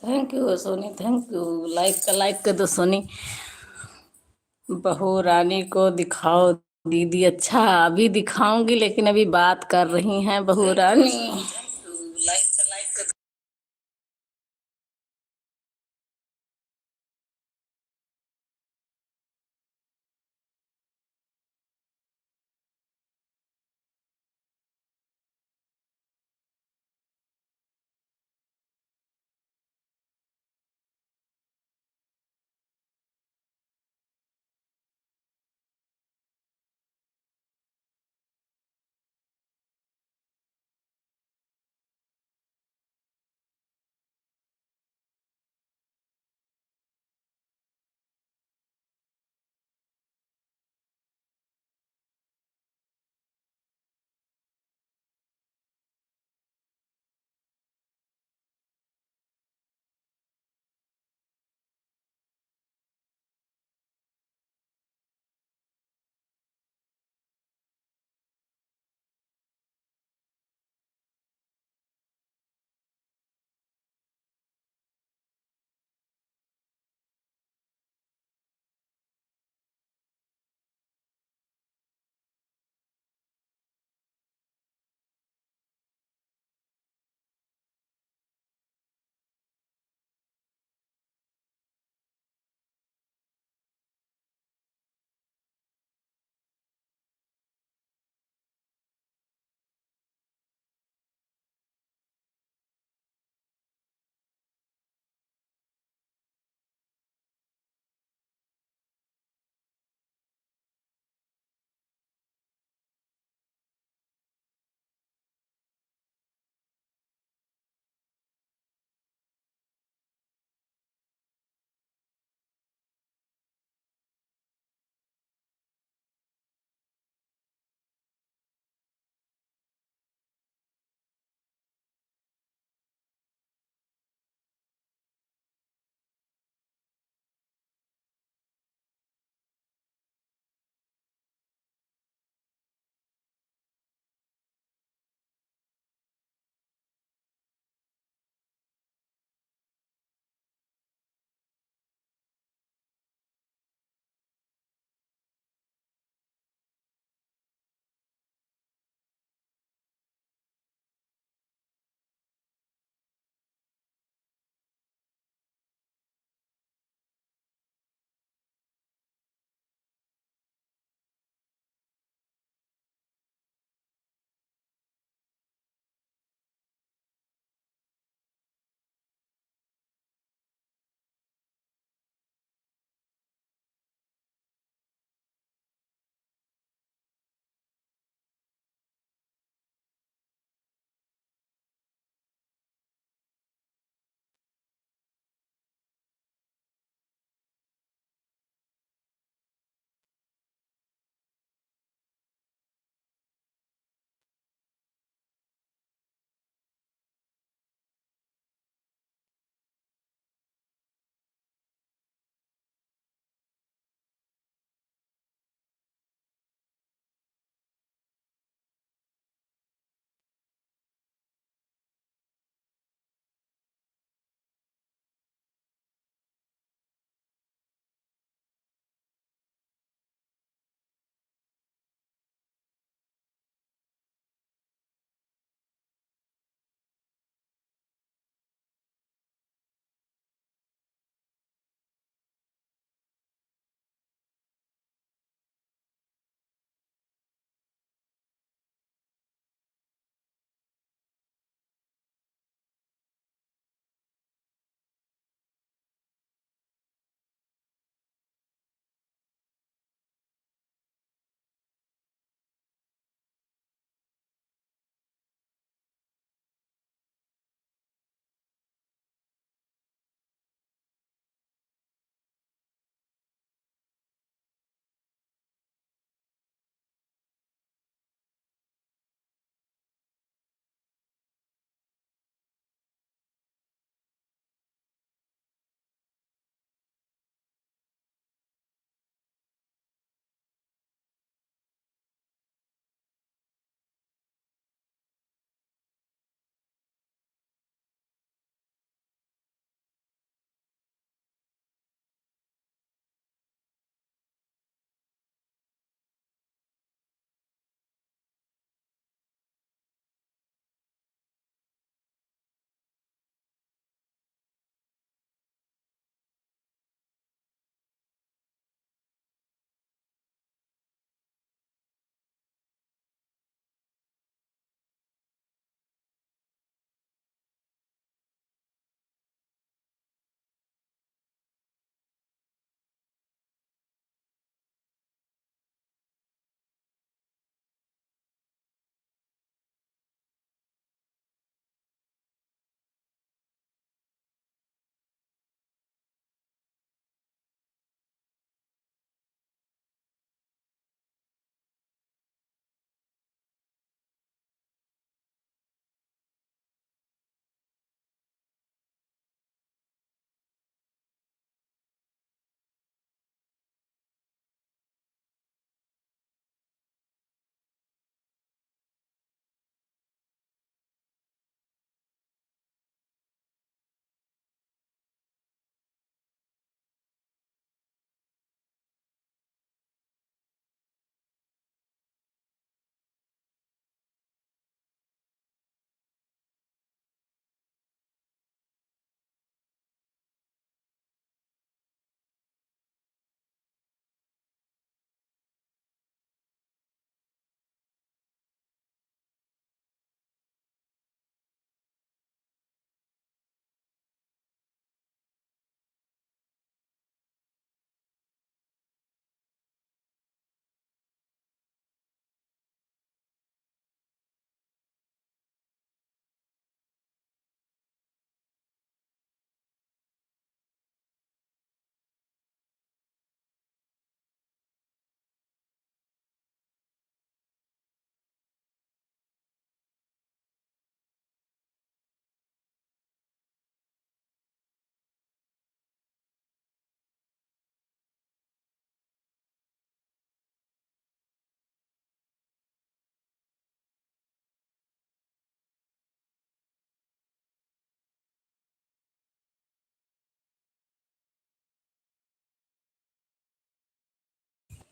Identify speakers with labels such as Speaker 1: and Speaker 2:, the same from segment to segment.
Speaker 1: Thank you Soni, thank you. Like कर दो सोनी। बहू रानी को दिखाओ दीदी। अच्छा, अभी दिखाऊंगी, लेकिन अभी बात कर रही हैं बहू रानी।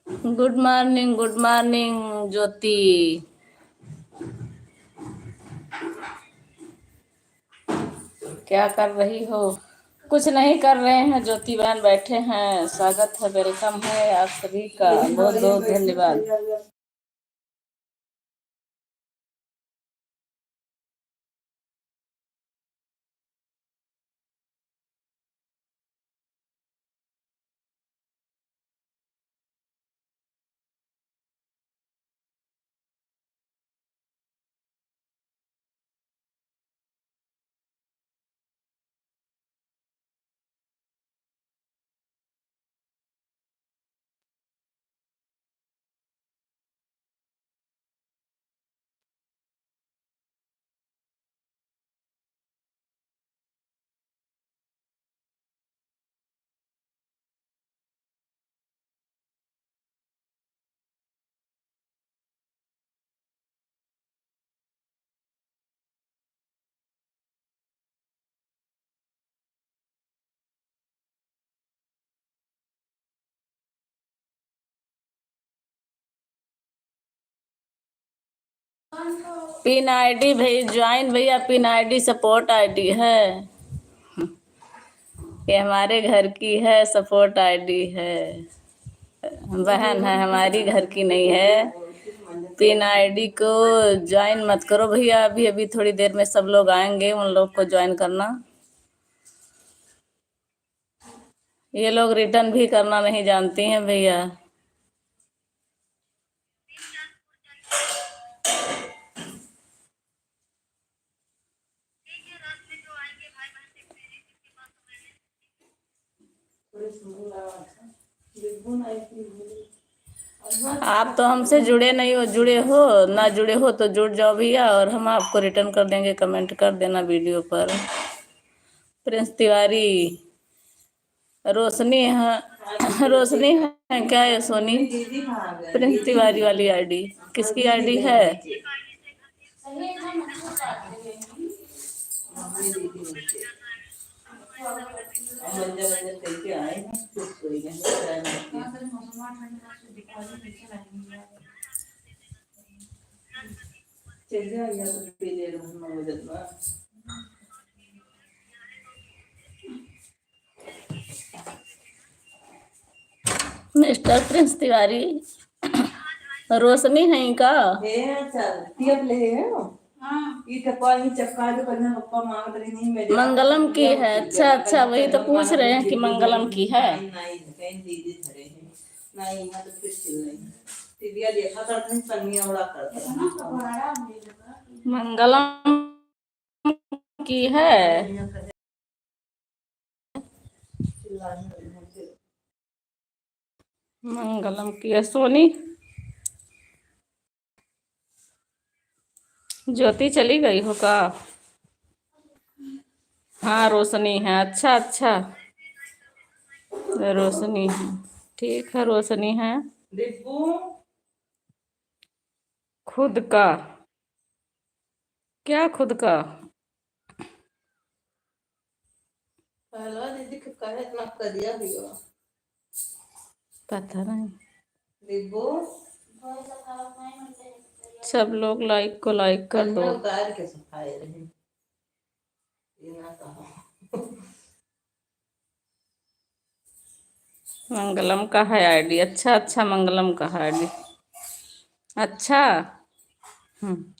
Speaker 1: गुड मॉर्निंग ज्योति। क्या कर रही हो? कुछ नहीं कर रहे हैं, ज्योति बहन बैठे हैं। स्वागत है, वेलकम है आप सभी का, बहुत बहुत धन्यवाद। पिन आईडी भाई ज्वाइन भैया, पिन आईडी सपोर्ट आईडी है। ये हमारे घर की है, सपोर्ट आईडी है। बहन है हमारी, घर की नहीं है। पिन आईडी को ज्वाइन मत करो भैया, अभी अभी थोड़ी देर में सब लोग आएंगे, उन लोग को ज्वाइन करना। ये लोग रिटर्न भी करना नहीं जानती हैं भैया। आप तो हमसे जुड़े नहीं हो, जुड़े हो ना जुड़े हो तो जुड़ जाओ भैया, और हम आपको रिटर्न कर देंगे। कमेंट कर देना वीडियो पर। प्रिंस तिवारी, रोशनी है, रोशनी है क्या ये सोनी? प्रिंस तिवारी वाली आईडी किसकी आईडी है? मिस्टर प्रिंस तिवारी, रोशनी है का? मंगलम की है? अच्छा अच्छा, वही तो पूछ रहे हैं कि मंगलम की है। मंगलम की है। मंगलम की है सोनी। ज्योति चली गई हो का? हाँ रोशनी है। अच्छा अच्छा, रोशनी है, ठीक है रोशनी है। खुद का? क्या खुद का? पता नहीं। सब लोग लाइक को लाइक कर दो। मंगलम का है आईडी। अच्छा अच्छा, मंगलम का है आईडी। अच्छा। हम्म।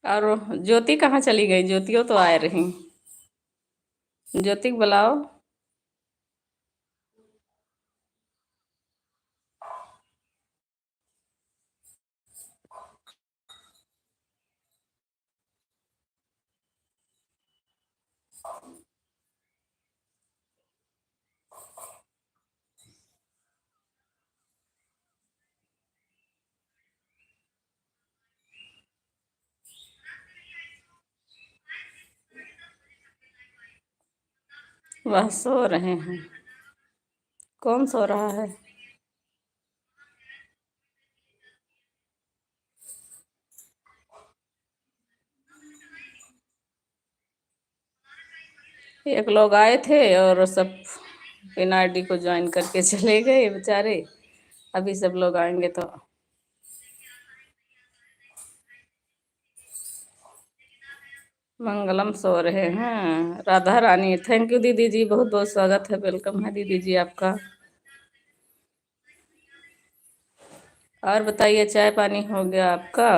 Speaker 1: और ज्योति कहाँ चली गई? ज्योतियो तो आए रही। ज्योति को बुलाओ। वह सो रहे हैं। कौन सो रहा है? एक लोग आए थे और सब पिन आईडी को ज्वाइन करके चले गए बेचारे। अभी सब लोग आएंगे तो। मंगलम सो रहे हैं। राधा रानी, थैंक यू दीदी जी, बहुत बहुत स्वागत है, वेलकम है दीदी जी आपका। और बताइए, चाय पानी हो गया आपका?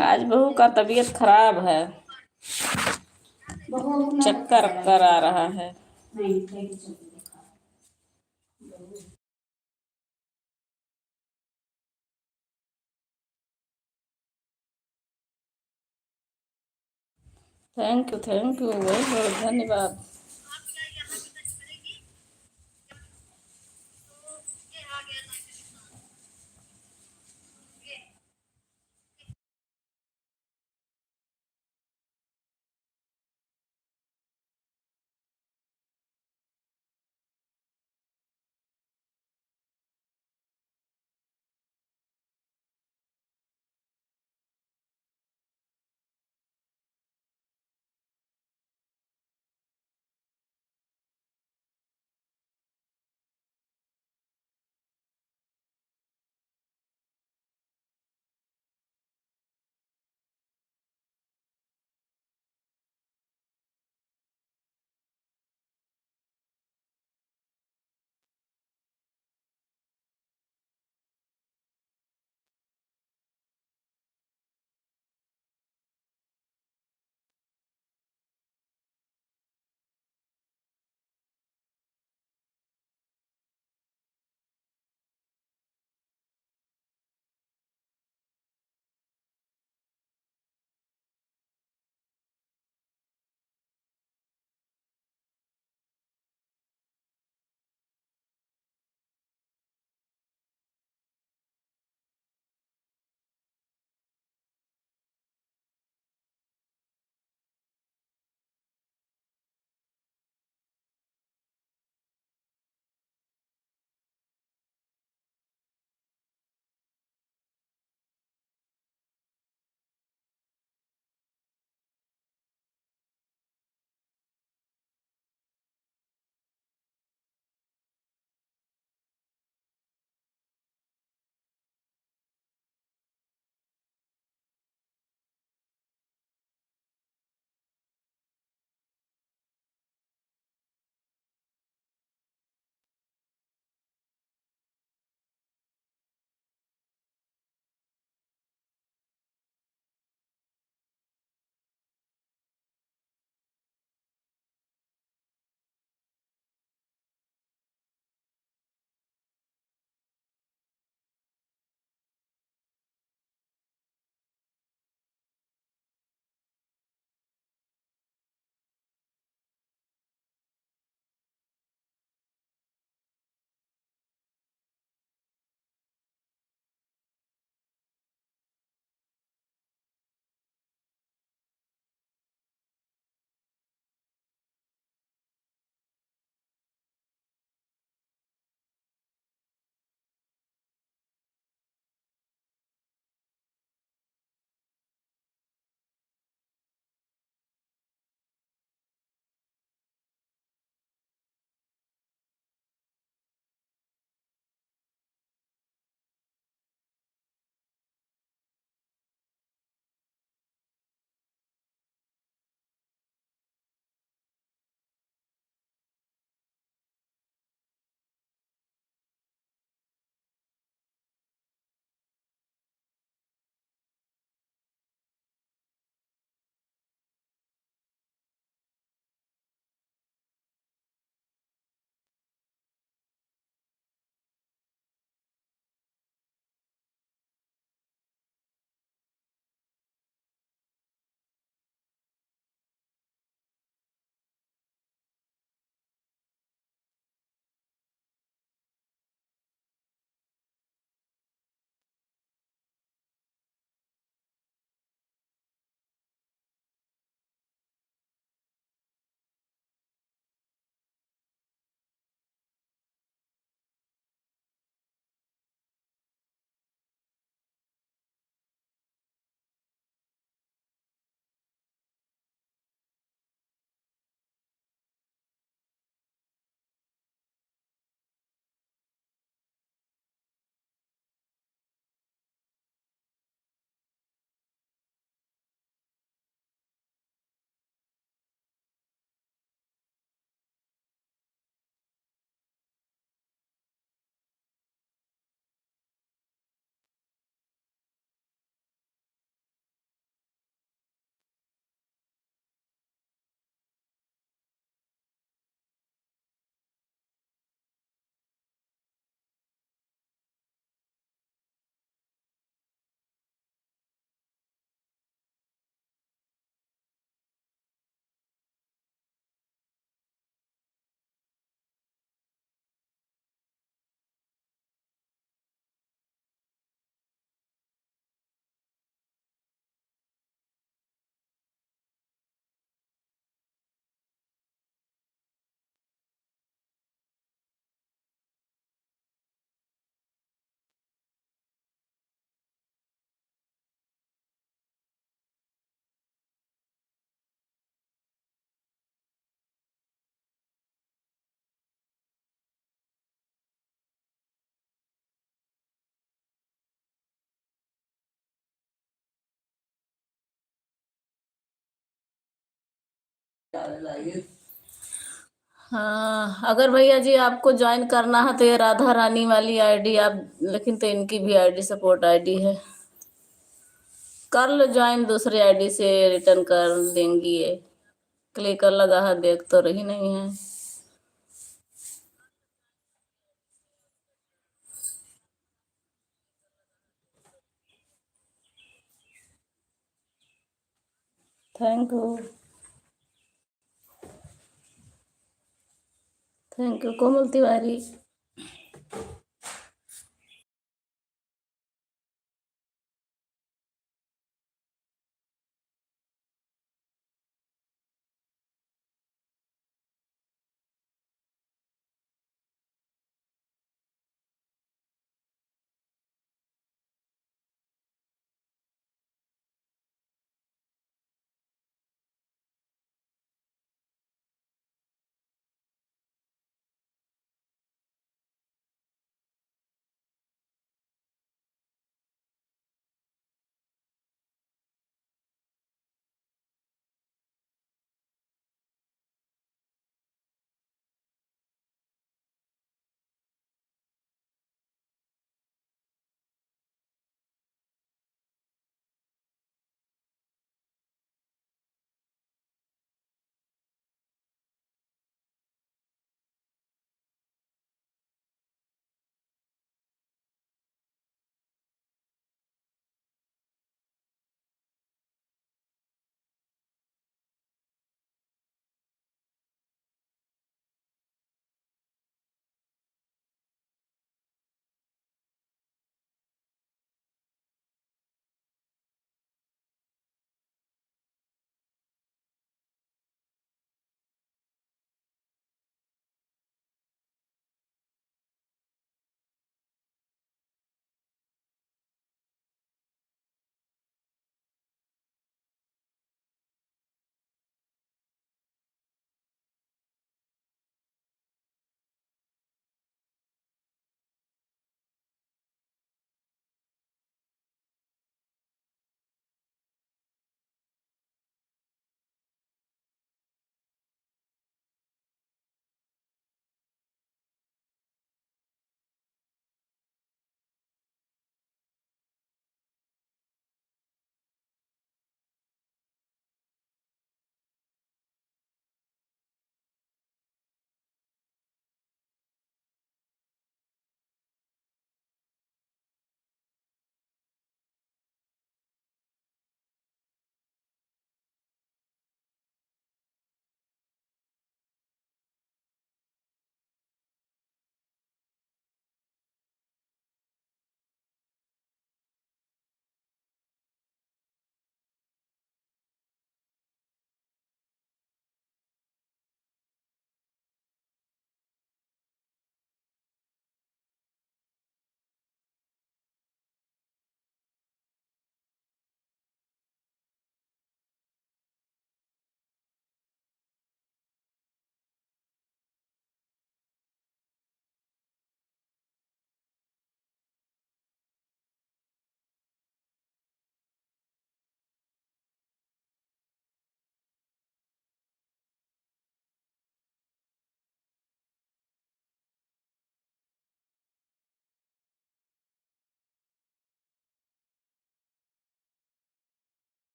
Speaker 1: आज बहू का तबीयत खराब है, चक्कर कर आ रहा है। थैंक यू, बहुत बहुत धन्यवाद। हाँ, अगर भैया जी आपको ज्वाइन करना है तो ये राधा रानी वाली आईडी आप, लेकिन तो इनकी भी आईडी सपोर्ट आईडी है। कर लो ज्वाइन, दूसरी आईडी से रिटर्न कर देंगी ये। क्लिकर लगा है, देख तो रही नहीं है। Thank you. Thank you Komal Tiwari.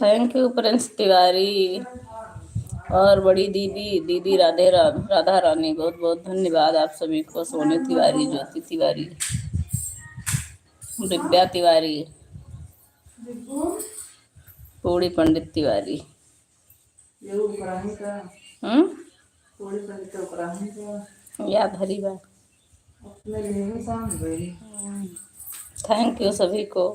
Speaker 1: Thank you Prince Tiwari और बड़ी दीदी दीदी राधा रानी, बहुत बहुत धन्यवाद आप सभी को। सोनी तिवारी, ज्योति तिवारी, दिव्या तिवारी, पूड़ी पंडित तिवारी। याद हरी बात। थैंक यू सभी को।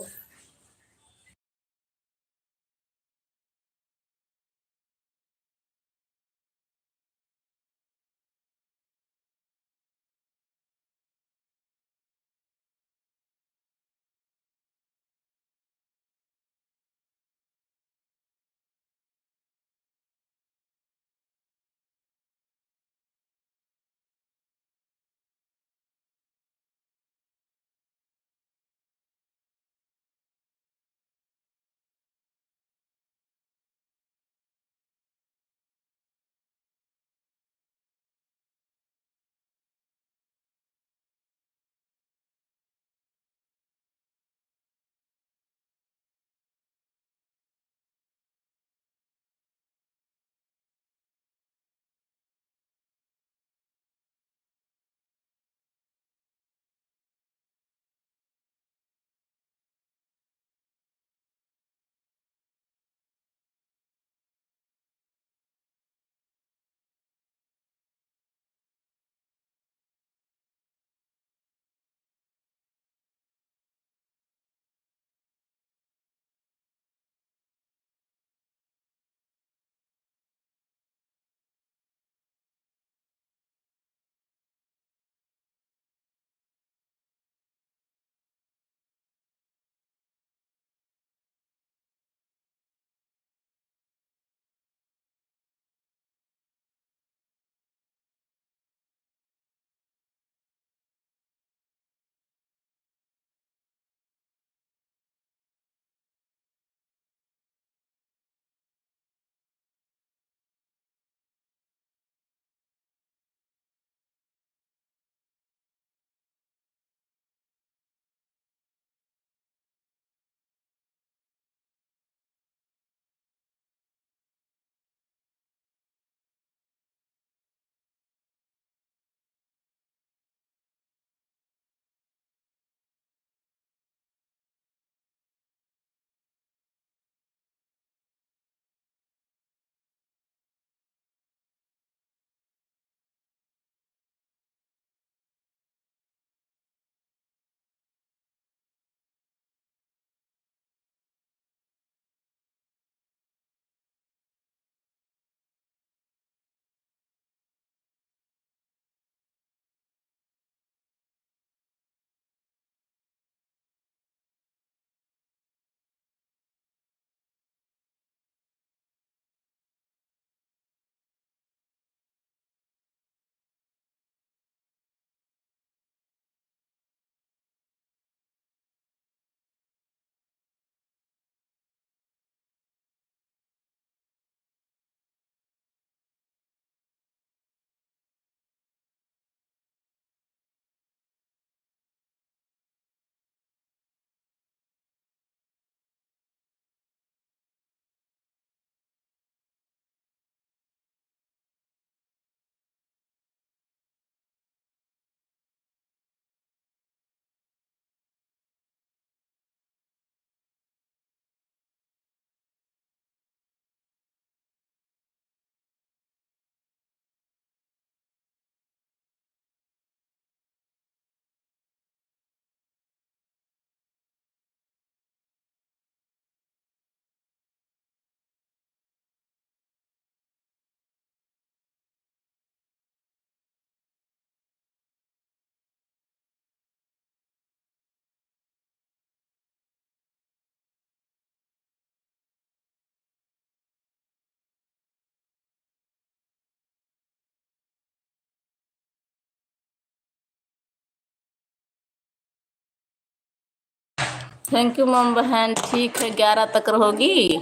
Speaker 1: थैंक यू मम बहन। ठीक है, 11 तक रहोगी?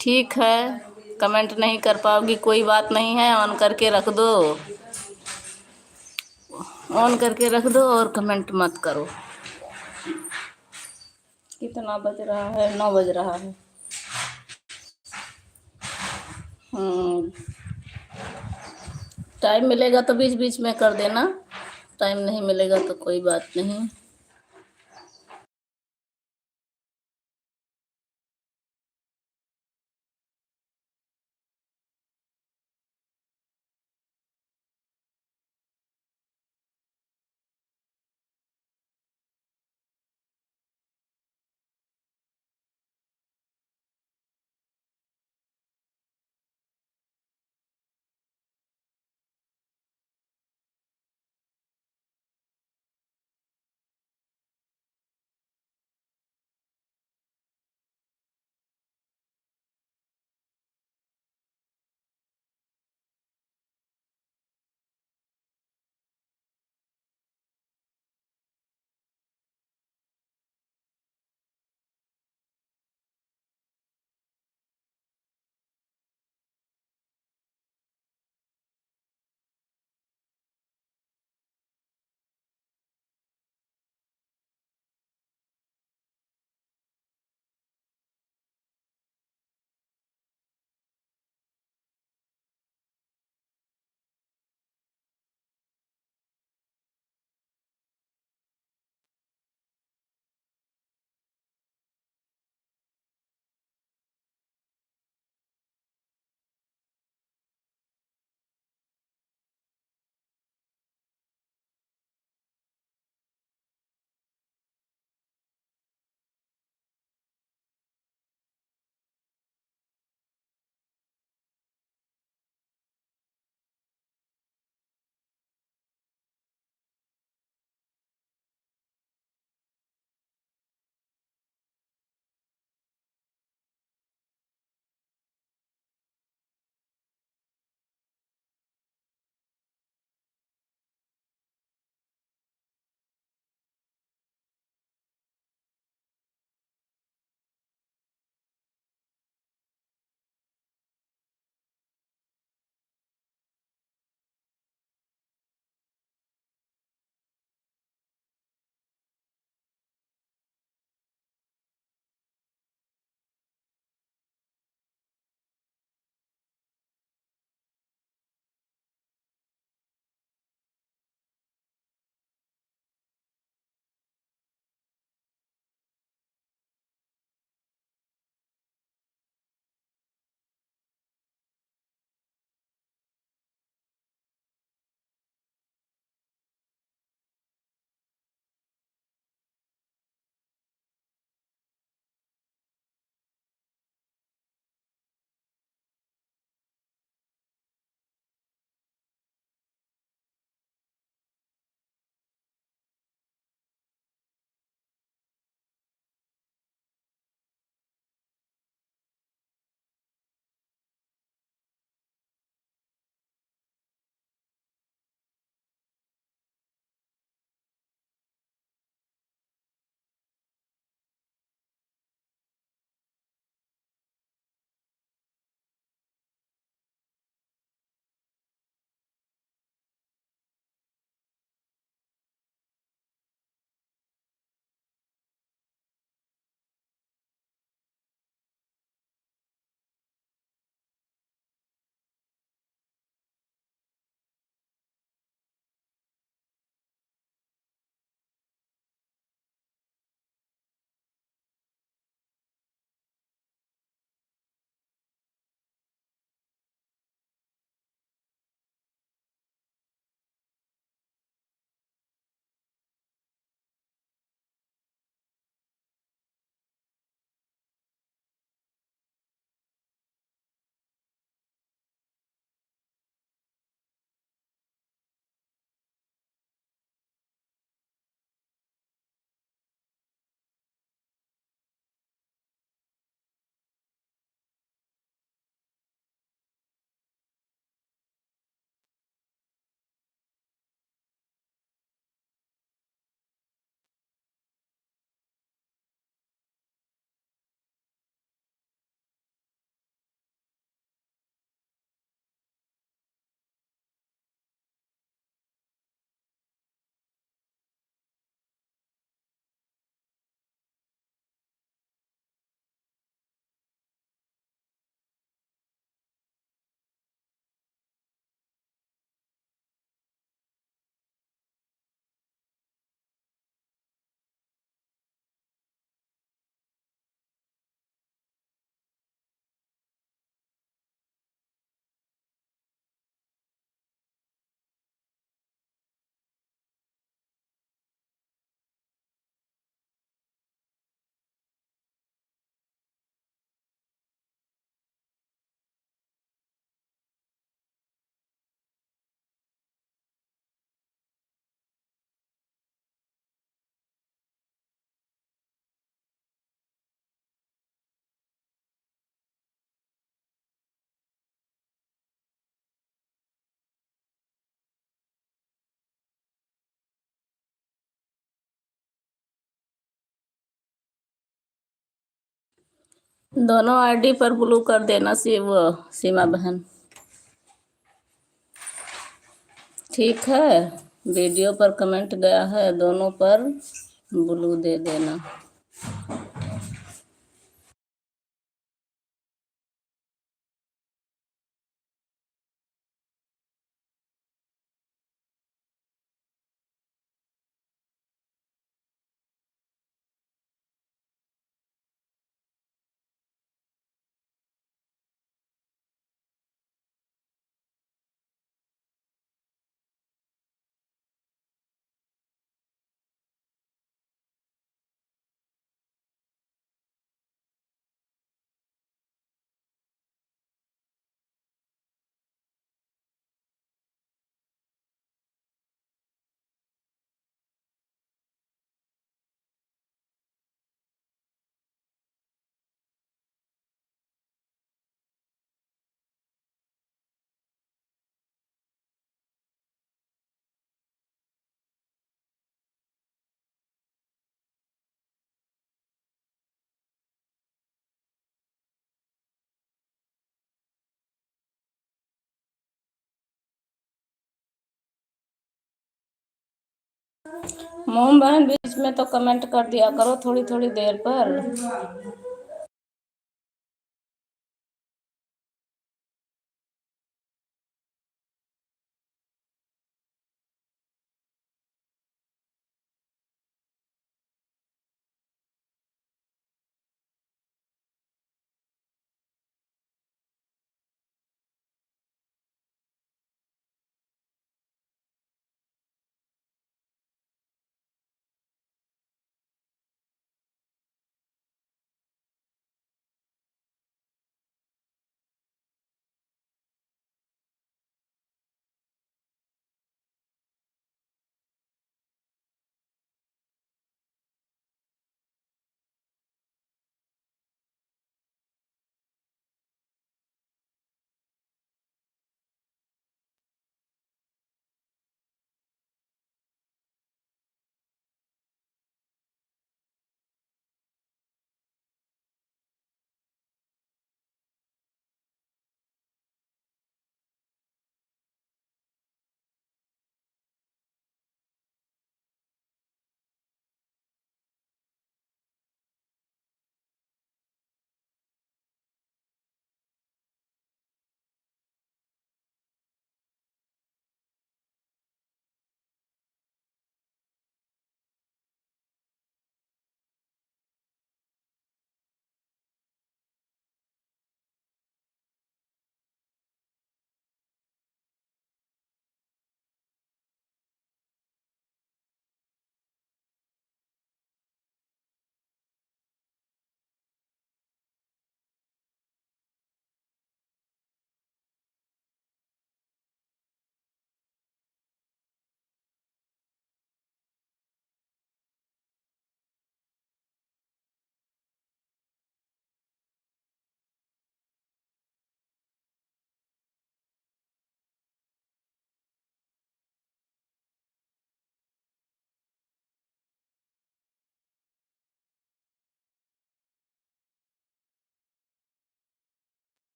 Speaker 1: ठीक है, कमेंट नहीं कर पाओगी कोई बात नहीं है, ऑन करके रख दो, ऑन करके रख दो और कमेंट मत करो। कितना बज रहा है? 9 बज रहा है। हम्म, टाइम मिलेगा तो बीच बीच में कर देना, टाइम नहीं मिलेगा तो कोई बात नहीं। दोनों आईडी पर ब्लू कर देना वो सीमा बहन। ठीक है, वीडियो पर कमेंट गया है, दोनों पर ब्लू दे देना। मोम बहन बीच में तो कमेंट कर दिया करो थोड़ी थोड़ी देर पर।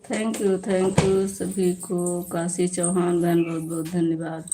Speaker 1: थैंक यू सभी को। काशी चौहान बहन बहुत बहुत धन्यवाद।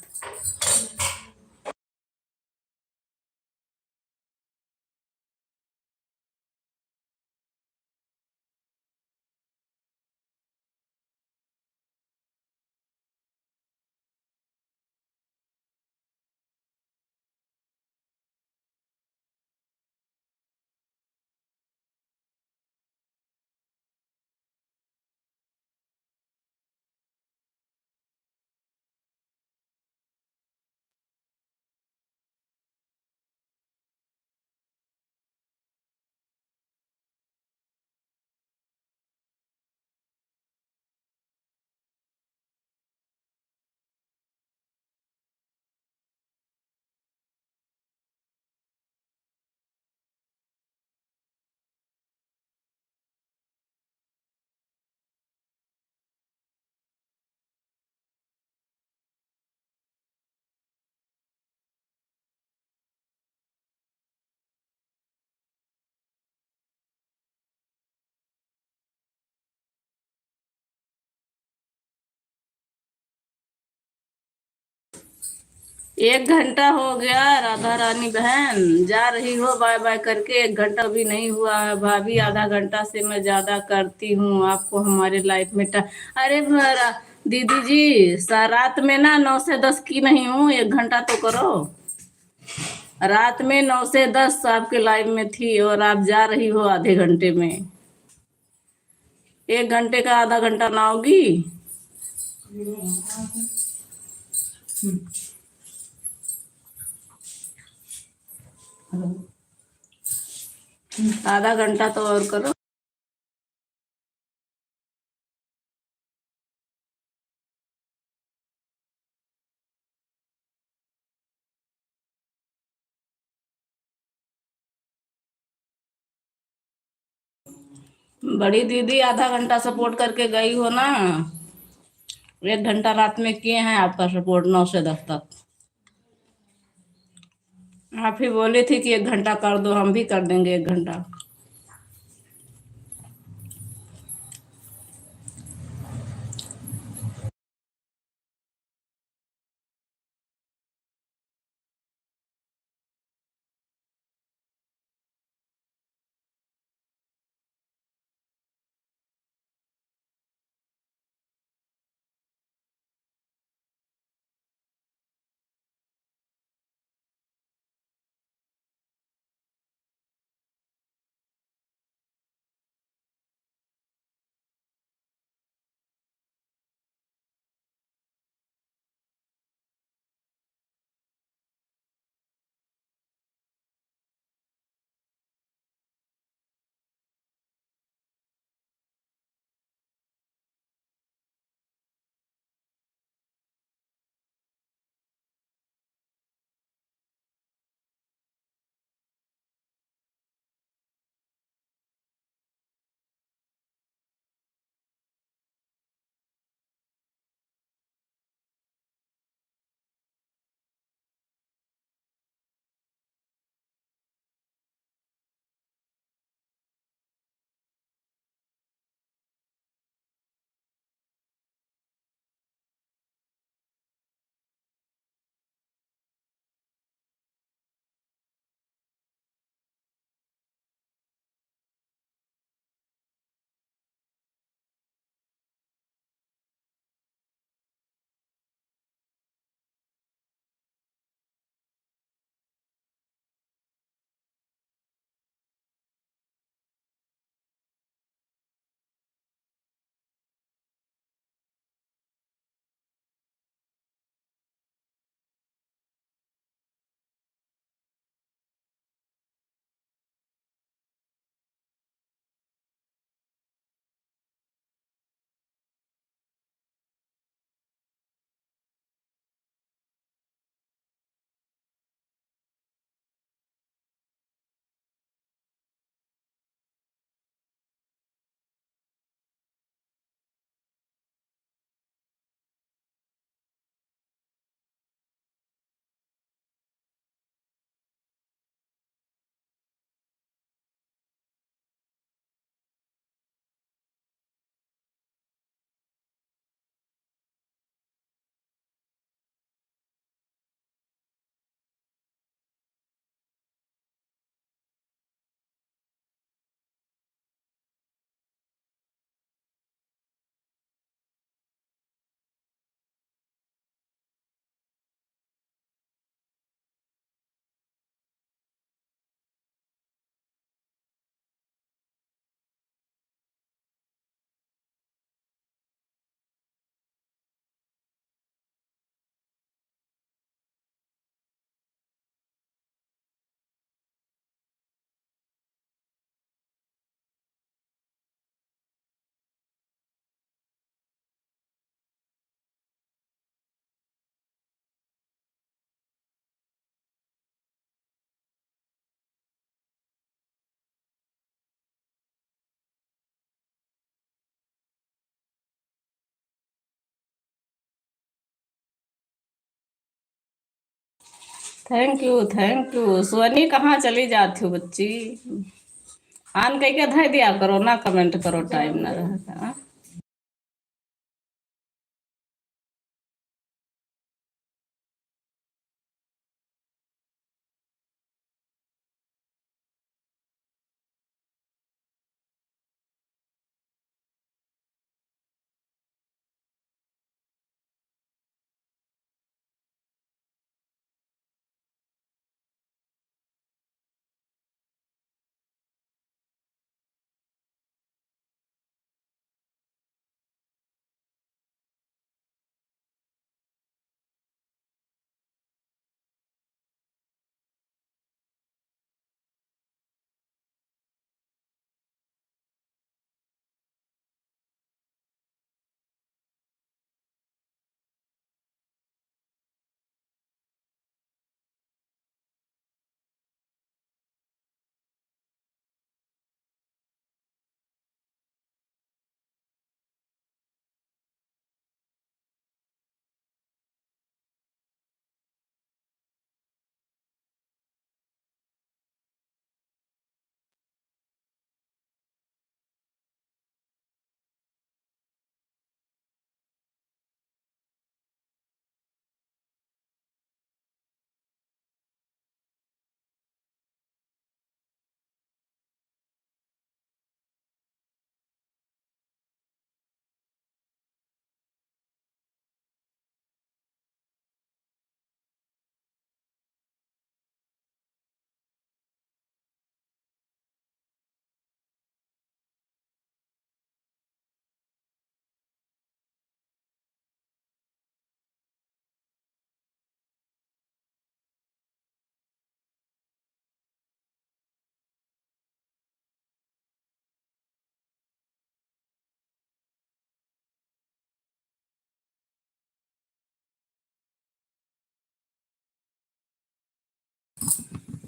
Speaker 1: 1 घंटा हो गया राधा रानी बहन, जा रही हो बाय बाय करके। 1 घंटा भी नहीं हुआ है भाभी, आधा घंटा से मैं ज्यादा करती हूँ आपको हमारे लाइफ में अरे दीदी जी, रात में ना 9 से 10 की नहीं हूँ, 1 घंटा तो करो। रात में 9 से 10 आपके लाइफ में थी और आप जा रही हो आधे घंटे में। 1 घंटे का आधा घंटा ना होगी? आधा घंटा तो और करो। बड़ी दीदी आधा घंटा सपोर्ट करके गई हो ना। 1 घंटा रात में किए हैं आपका सपोर्ट 9 से 10 तक। आप ही बोली थी कि 1 घंटा कर दो, हम भी कर देंगे 1 घंटा। Thank you thank you. Soni कहाँ चली जाती हो बच्ची? आन कह के धय दिया करो ना, कमेंट करो टाइम ना रहता।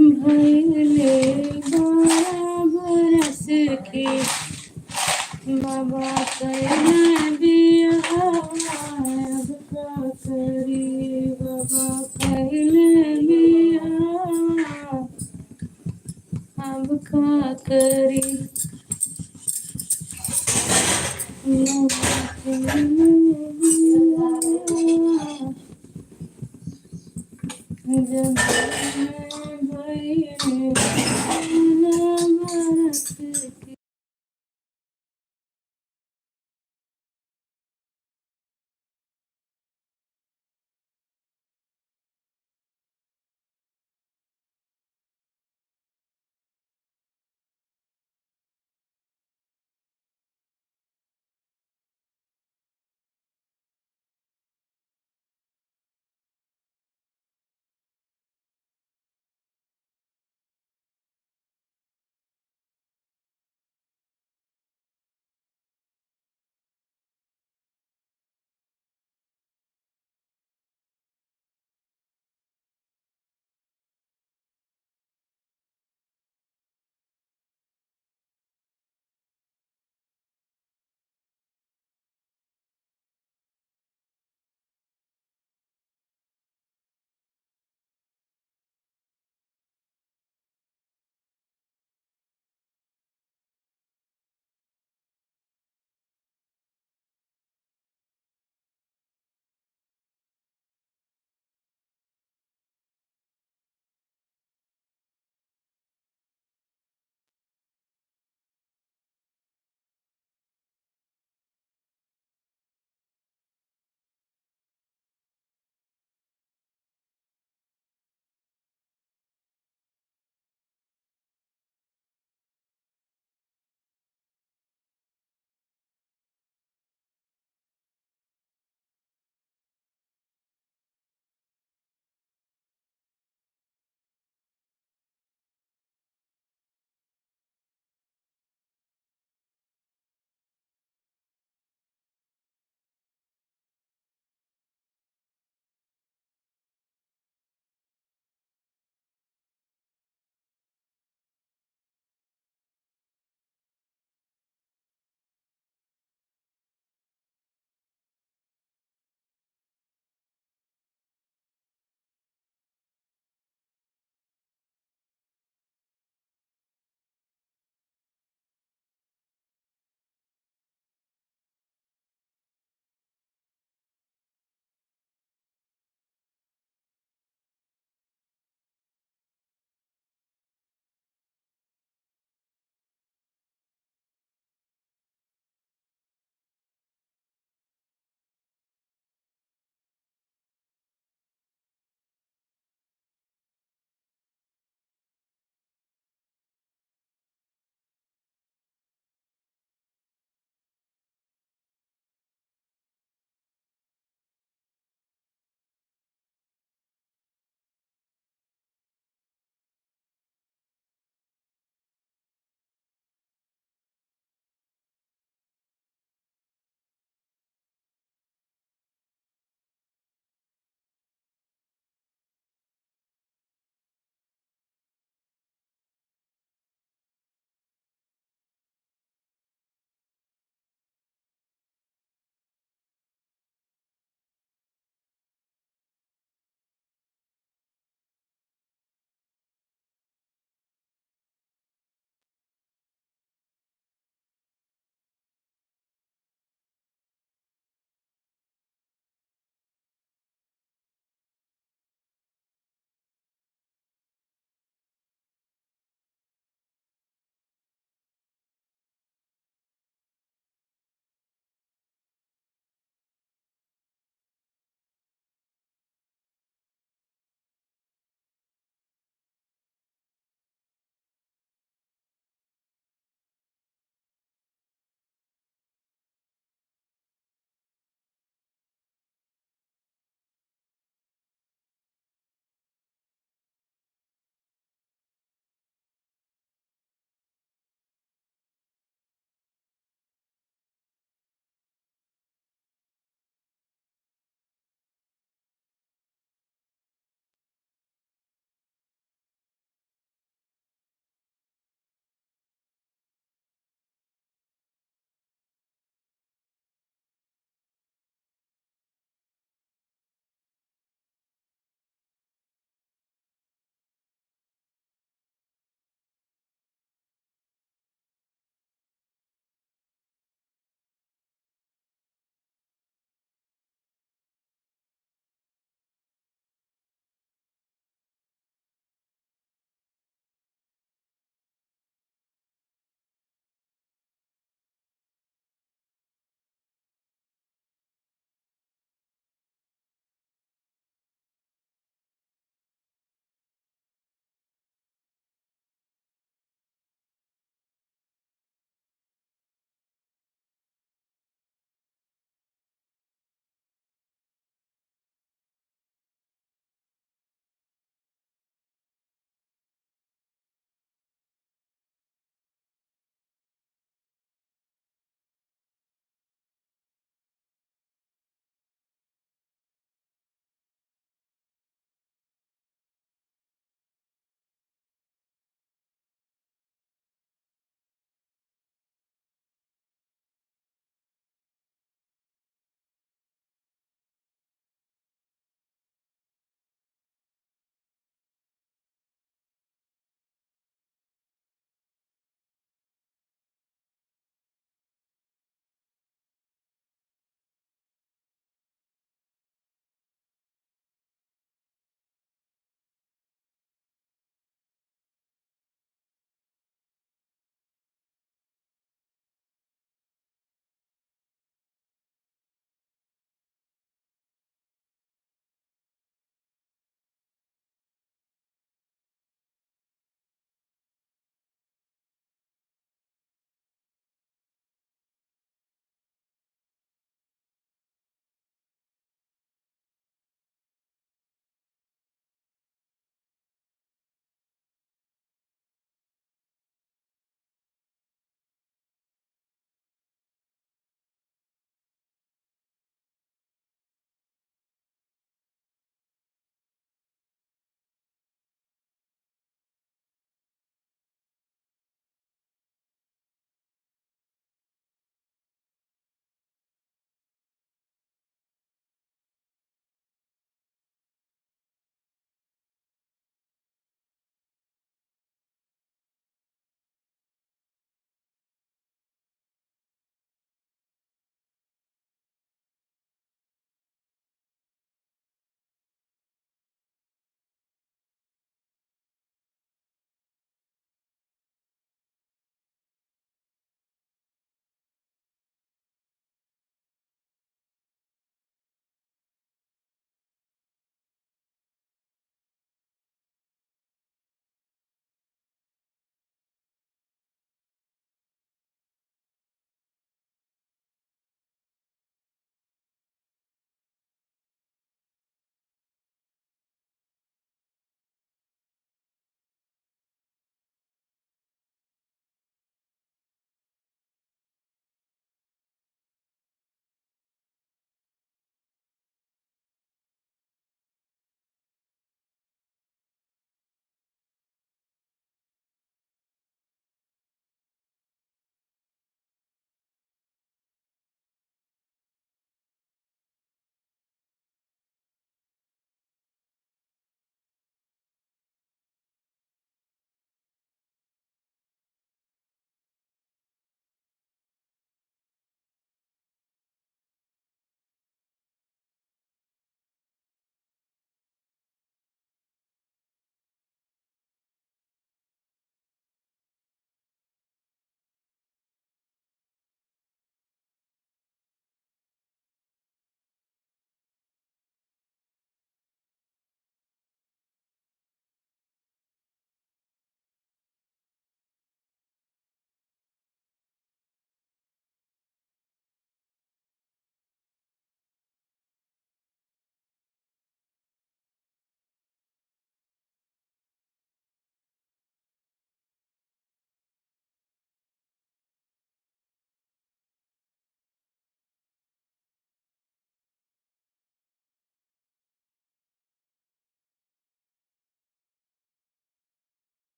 Speaker 1: भइले 12 बरस के बाबा कैले बियाह अब का करी बाबा कैले बियाह अब का करी बाबा कैले बियाह जब भइले 12 बरस के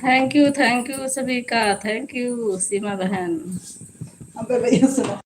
Speaker 1: थैंक यू सभी का, थैंक यू सीमा बहन।
Speaker 2: अब भैया सुनो।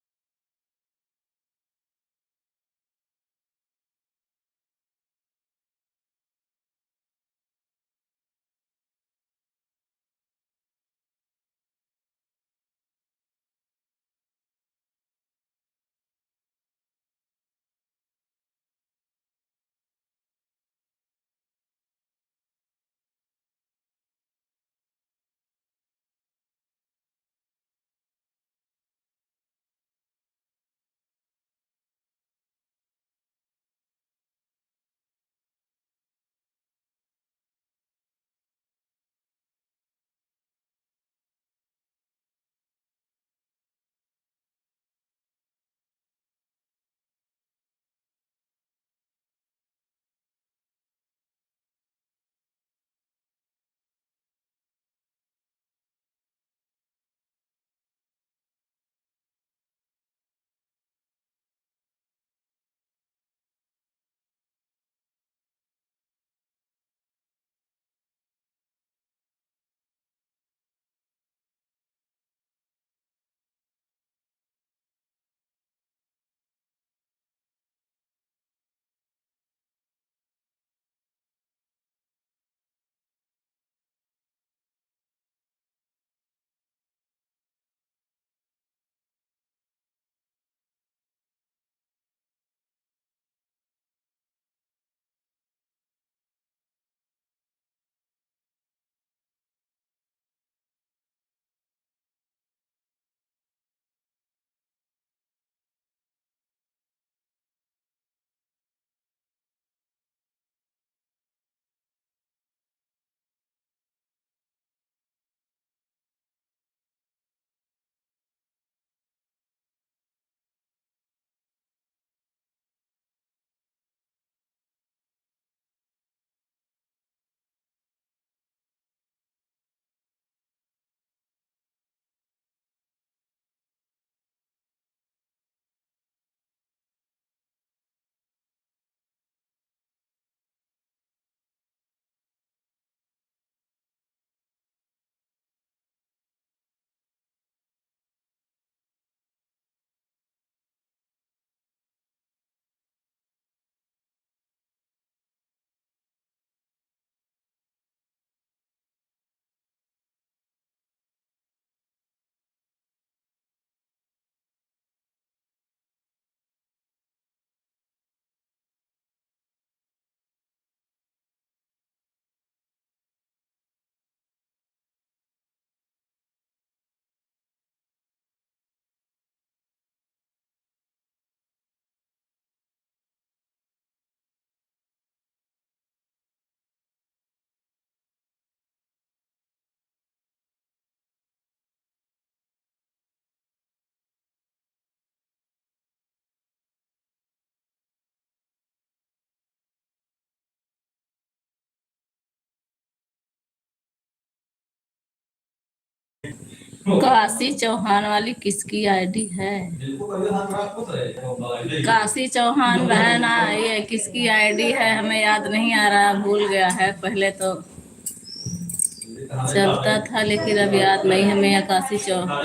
Speaker 1: काशी चौहान वाली किसकी आईडी है? काशी चौहान बहन, ये किसकी आईडी है हमें याद नहीं आ रहा, भूल गया है। पहले तो चलता था लेकिन अब याद नहीं हमें। काशी चौहान।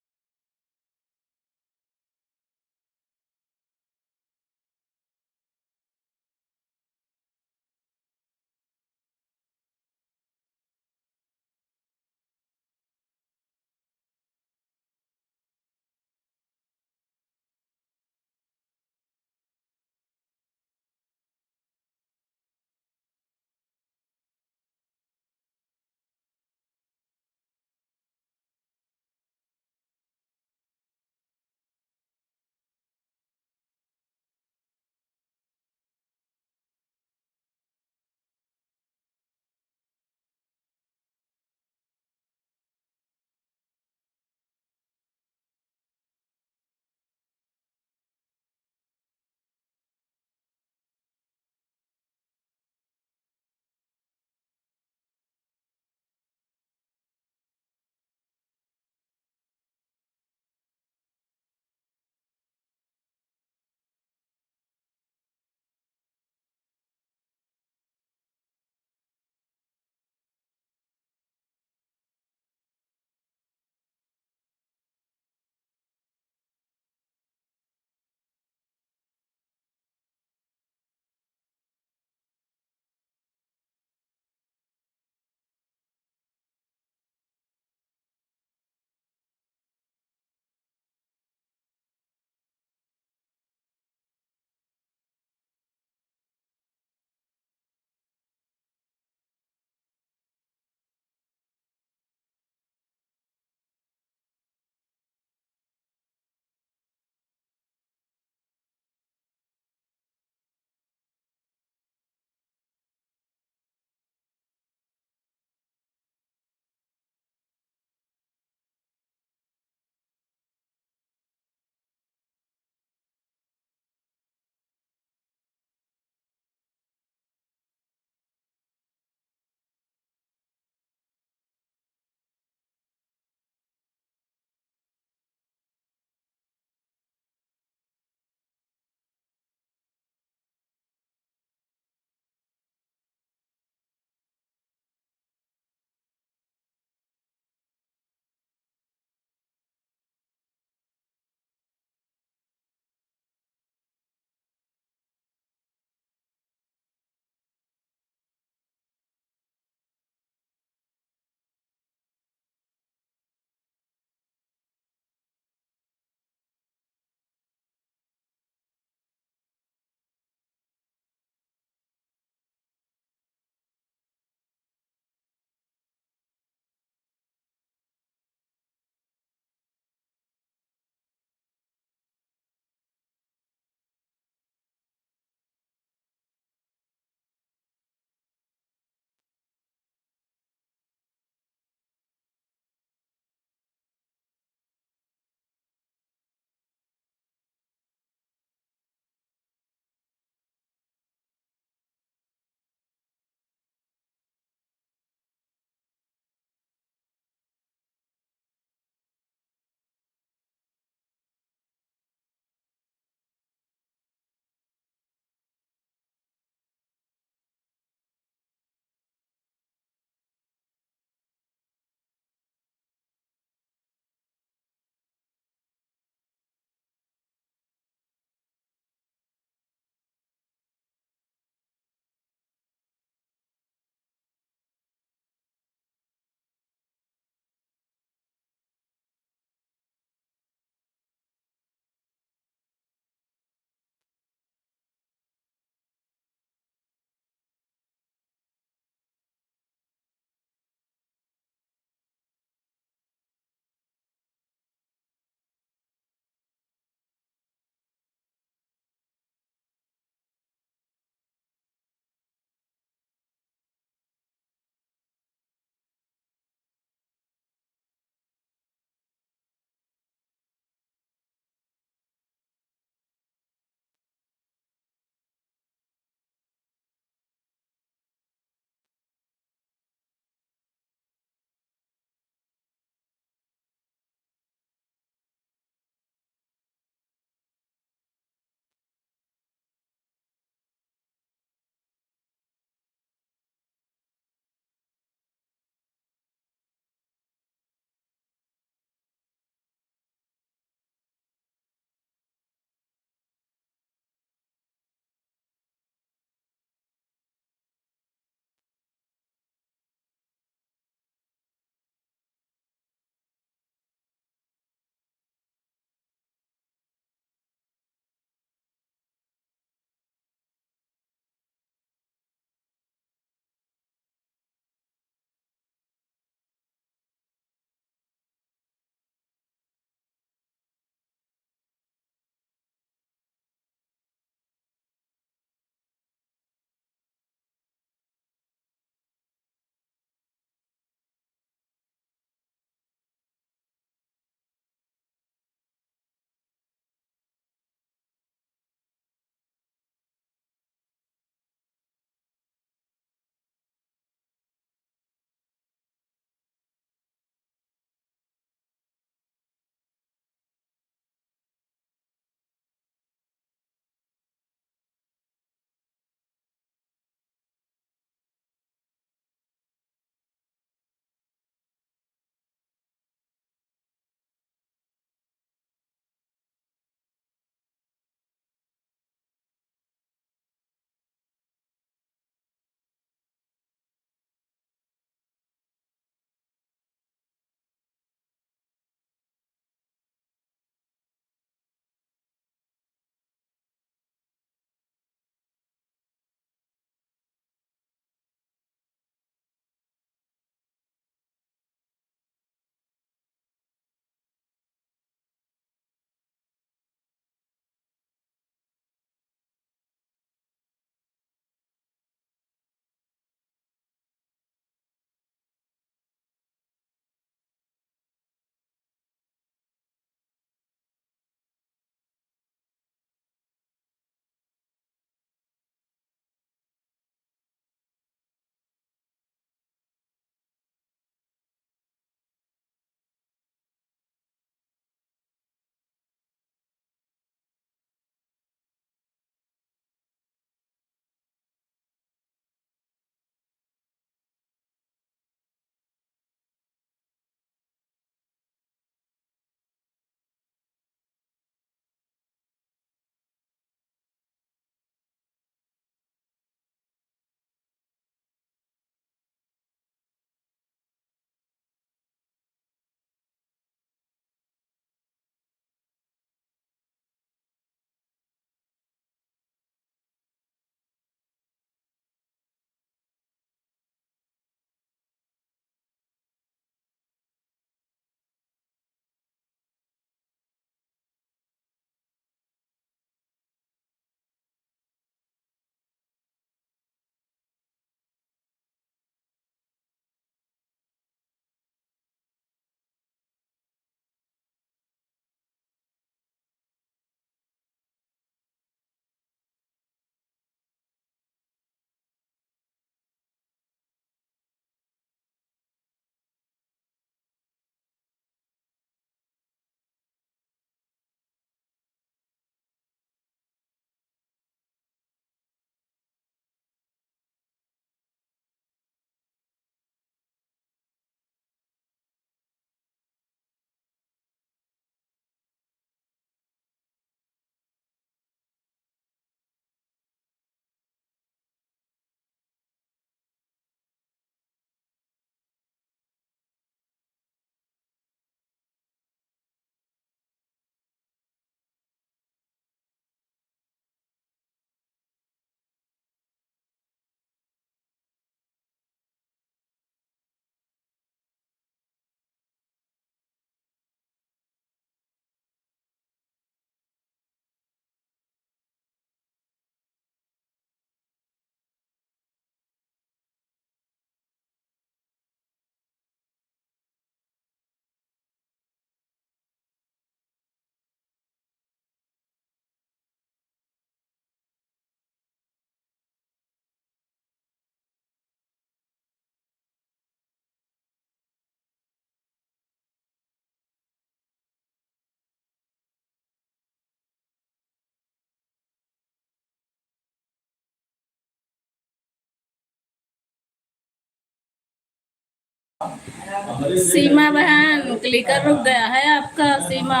Speaker 1: सीमा बहन क्लिकर रुक गया है आपका। सीमा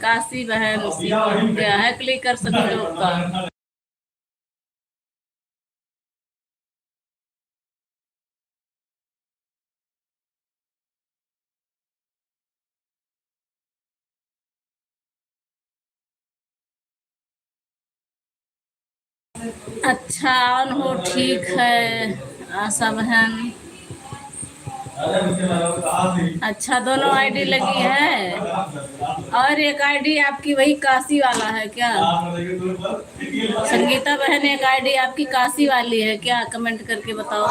Speaker 1: काशी बहन सीमा रुक गया है क्लिकर सभी लोग का। अच्छा ऑन हो ठीक है आशा बहन। अच्छा दोनों आईडी लगी है। और एक आईडी आपकी वही काशी वाला है क्या? संगीता बहन एक आईडी आपकी काशी वाली है क्या? कमेंट करके बताओ।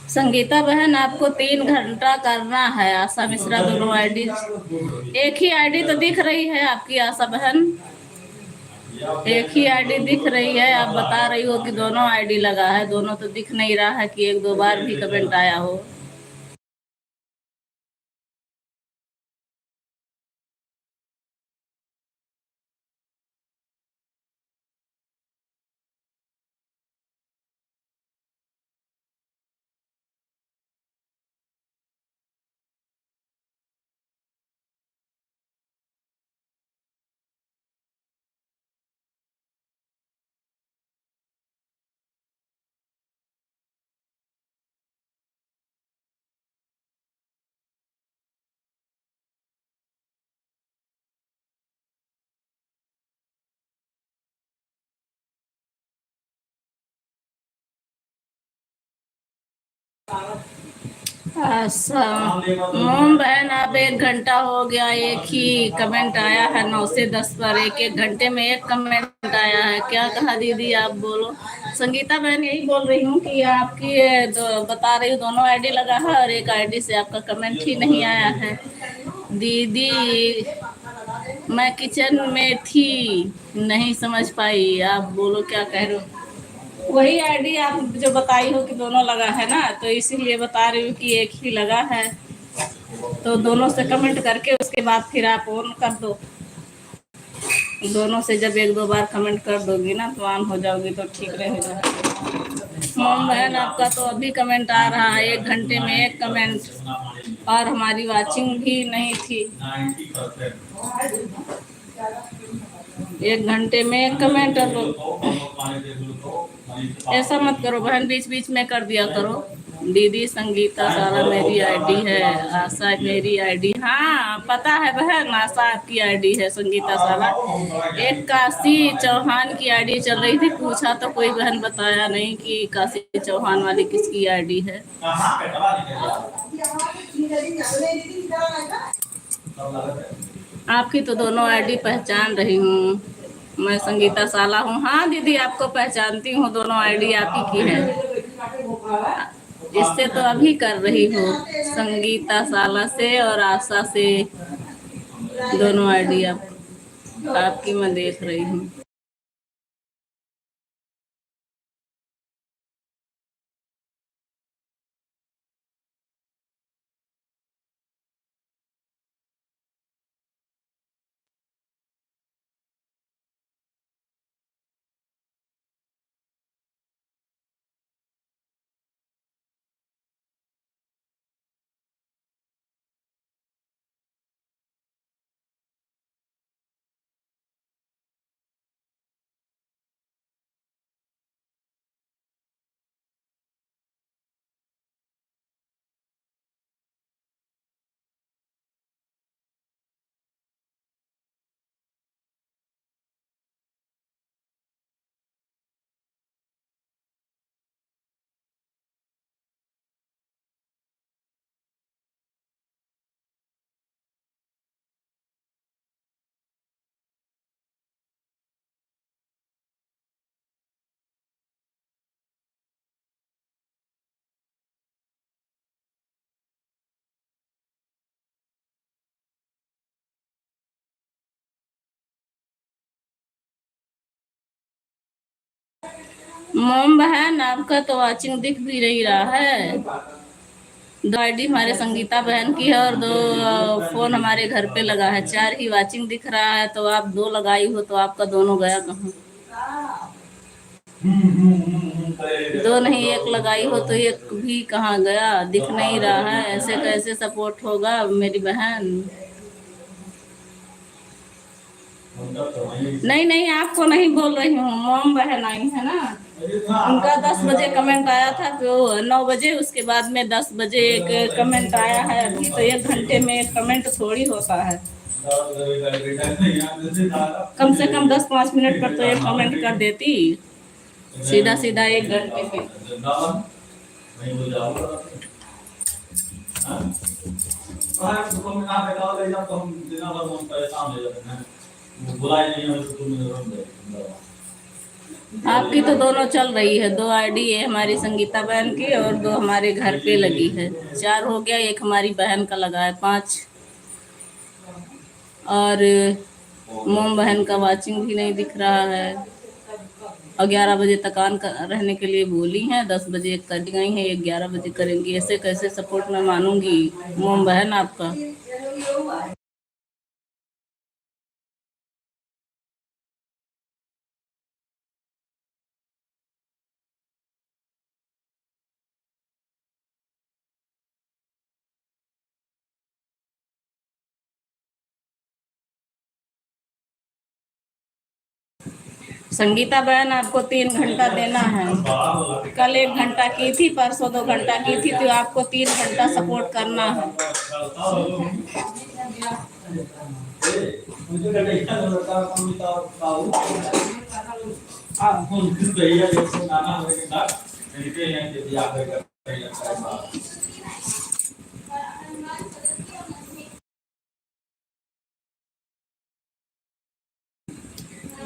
Speaker 1: संगीता बहन आपको 3 घंटा करना है। आशा मिश्रा दोनों आईडी एक ही आईडी तो दिख रही है आपकी आशा बहन। एक ही आईडी दिख रही है। आप बता रही हो कि दोनों आईडी लगा है। दोनों तो दिख नहीं रहा है कि एक दो बार भी कमेंट आया हो। अच्छा मोम बहन आप 1 घंटा हो गया एक ही कमेंट आया है 9 से 10 पर। एक एक घंटे में एक कमेंट आया है। क्या कहा दीदी आप बोलो। संगीता बहन यही बोल रही हूँ कि आपकी बता रही हूँ दोनों आईडी लगा है और एक आईडी से आपका कमेंट ही नहीं आया है। दीदी मैं किचन में थी नहीं समझ पाई। आप बोलो क्या कह रहे हो। वही आईडी आप जो बताई हो कि दोनों लगा है ना तो इसीलिए बता रही हूँ कि एक ही लगा है। तो दोनों से कमेंट करके उसके बाद फिर आप ऑन कर दो। दोनों से जब एक दो बार कमेंट कर दोगी ना तो ऑन हो जाओगी तो ठीक रहेगा। मोम बहन आपका तो अभी कमेंट आ रहा है 1 घंटे में एक कमेंट और हमारी वाचिंग भी नहीं थी। 1 घंटे में एक कमेंट। ऐसा मत करो बहन बीच बीच में कर दिया करो। दीदी संगीता साला मेरी आईडी है। आशा मेरी आईडी हाँ पता है बहन। आशा आपकी आईडी है संगीता साला। एक काशी चौहान की आईडी चल रही थी। पूछा तो कोई बहन बताया नहीं कि काशी चौहान वाली किसकी आईडी है। आपकी तो दोनों आईडी पहचान रही हूँ। मैं संगीता साला हूँ। हाँ दीदी आपको पहचानती हूँ। दोनों आईडी आप ही की है। इससे तो अभी कर रही हूँ संगीता साला से और आशा से। दोनों आईडी आपकी मैं देख रही हूँ। मोम बहन आपका तो वाचिंग दिख भी नहीं रहा है। 2 आईडी हमारे संगीता बहन की है और 2 फोन हमारे घर पे लगा है। 4 ही वाचिंग दिख रहा है, तो आप 2 लगाई हो तो आपका दोनों गया कहाँ? 2 नहीं 1 लगाई हो तो 1 भी कहाँ गया? दिख नहीं रहा है। ऐसे कैसे सपोर्ट होगा मेरी बहन? नहीं नहीं, आपको नहीं बोल रही हूँ, मोम बहन आई है ना, उनका 10 बजे कमेंट आया था, तो 9 बजे, उसके बाद में 10 बजे एक कमेंट आया है। अभी तो 1 घंटे में एक कमेंट थोड़ी होता है, कम से कम 10-5 मिनट पर तो एक कमेंट कर देती, सीधा सीधा 1 घंटे में। आपकी तो दोनों चल रही है। 2 आईडी है हमारी संगीता बहन की और 2 हमारे घर पे लगी है। 4 हो गया, 1 हमारी बहन का लगा है, 5। और मोम बहन का वाचिंग भी नहीं दिख रहा है। और 11 बजे तक ऑन रहने के लिए बोली हैं, 10 बजे कर गई हैं, 11 बजे करेंगी। ऐसे कैसे सपोर्ट मैं मानूंगी मोम बहन आपका? संगीता बहन आपको 3 घंटा देना है। कल 1 घंटा की थी, परसों 2 घंटा की थी, तो आपको 3 घंटा सपोर्ट करना है।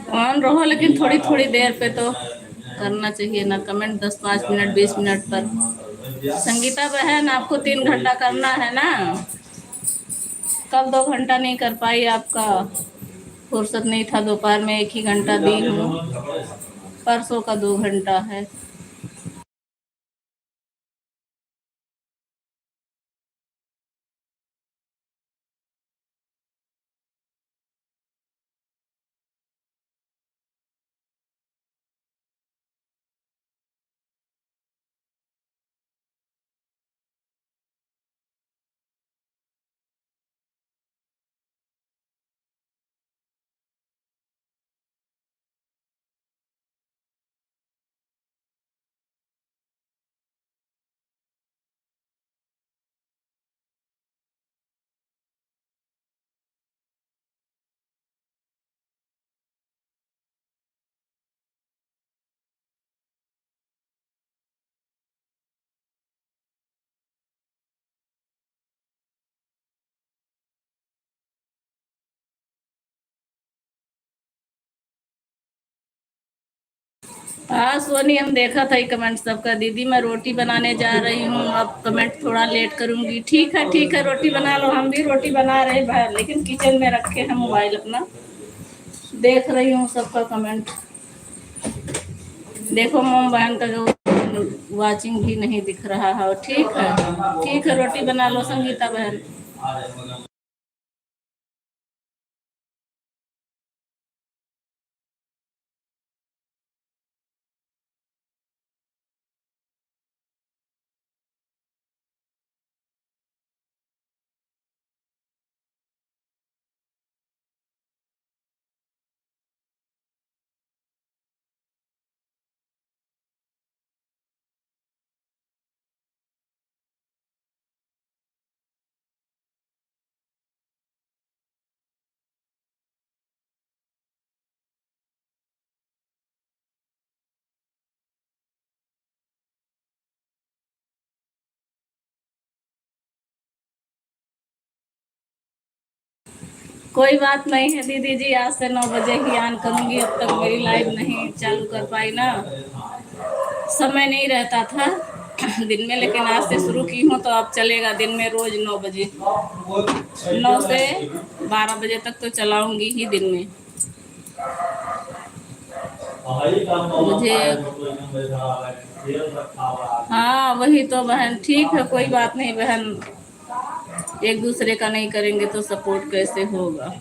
Speaker 1: ऑन रहो, लेकिन थोड़ी थोड़ी देर पे तो करना चाहिए ना कमेंट, 10-5 मिनट 20 मिनट पर। संगीता बहन आपको 3 घंटा करना है ना? कल 2 घंटा नहीं कर पाई, आपका फुर्सत नहीं था, दोपहर में 1 ही घंटा दी हूँ, परसों का 2 घंटा है। हाँ सोनी, हम देखा था कमेंट सबका। दीदी मैं रोटी बनाने जा रही हूँ, अब कमेंट थोड़ा लेट करूँगी। ठीक है ठीक है, रोटी बना लो, हम भी रोटी बना रहे हैं बाहर, लेकिन किचन में रखे हैं मोबाइल अपना, देख रही हूँ सबका कमेंट। देखो मोम बहन का जो वाचिंग भी नहीं दिख रहा है। ठीक है, रोटी बना लो संगीता बहन। कोई बात नहीं है दीदी जी, आज से 9 बजे ही ऑन करूँगी। अब तक मेरी लाइव नहीं चालू कर पाई ना, समय नहीं रहता था दिन में, लेकिन आज से शुरू की हूँ तो अब चलेगा दिन में रोज 9 बजे, 9 से 12 बजे तक तो चलाऊंगी ही दिन में। मुझे हाँ वही तो बहन, ठीक है कोई बात नहीं बहन, एक दूसरे का नहीं करेंगे तो सपोर्ट कैसे होगा।